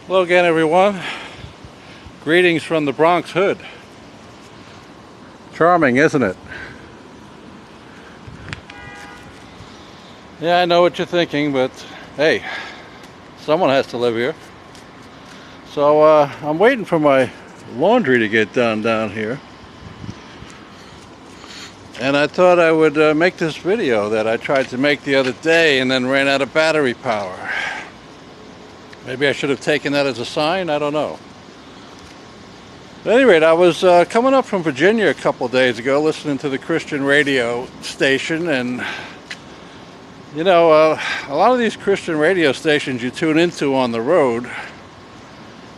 Hello again, everyone. Greetings from the Bronx Hood. Charming, isn't it? Yeah, I know what you're thinking, but hey, someone has to live here. So I'm waiting for my laundry to get done down here. And I thought I would make this video that I tried to make the other day and then ran out of battery power. Maybe I should have taken that as a sign, I don't know. At any rate, I was coming up from Virginia a couple days ago listening to the Christian radio station, and you know, a lot of these Christian radio stations you tune into on the road,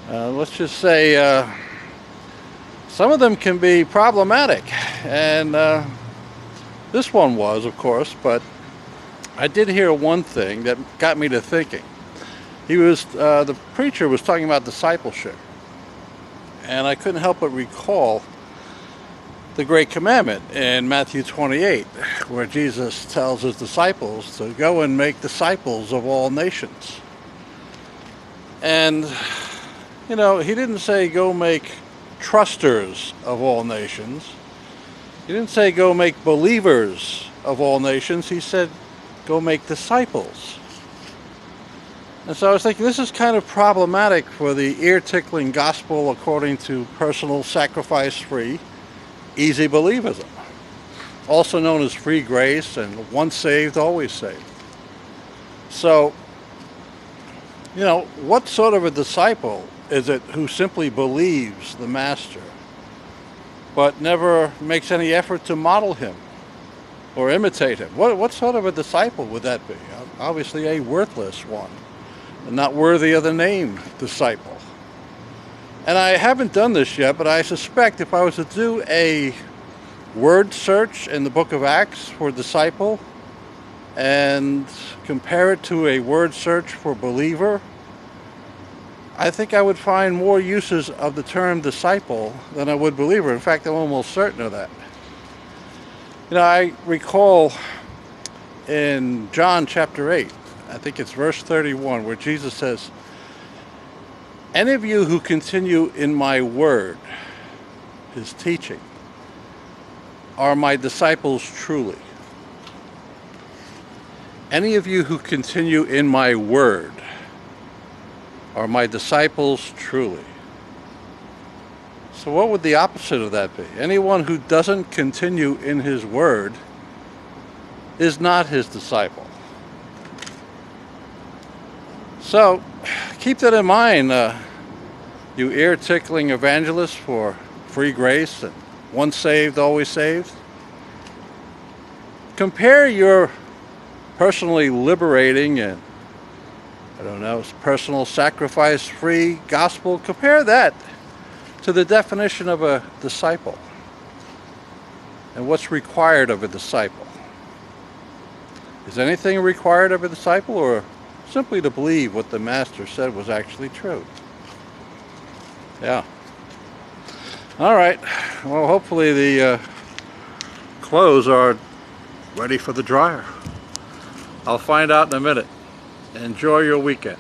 let's just say some of them can be problematic, and this one was, of course, but I did hear one thing that got me to thinking. The preacher was talking about discipleship, and I couldn't help but recall the great commandment in Matthew 28, where Jesus tells his disciples to go and make disciples of all nations. And, you know, he didn't say go make trusters of all nations. He didn't say go make believers of all nations. He said go make disciples. And so I was thinking, this is kind of problematic for the ear-tickling gospel according to personal sacrifice-free, easy believism, also known as free grace and once saved, always saved. So, you know, what sort of a disciple is it who simply believes the master, but never makes any effort to model him or imitate him? What sort of a disciple would that be? Obviously a worthless one. Not worthy of the name disciple. And I haven't done this yet, but I suspect if I was to do a word search in the book of Acts for disciple and compare it to a word search for believer, I think I would find more uses of the term disciple than I would believer. In fact, I'm almost certain of that. You know, I recall in John chapter 8, I think it's verse 31, where Jesus says, "Any of you who continue in my word," his teaching, "are my disciples truly." Any of you who continue in my word are my disciples truly. So what would the opposite of that be? Anyone who doesn't continue in his word is not his disciple. So, keep that in mind, you ear-tickling evangelists for free grace and once saved, always saved. Compare your personally liberating and, personal sacrifice-free gospel, compare that to the definition of a disciple and what's required of a disciple. Is anything required of a disciple, or simply to believe what the master said was actually true? Yeah. All right. Well, hopefully the clothes are ready for the dryer. I'll find out in a minute. Enjoy your weekend.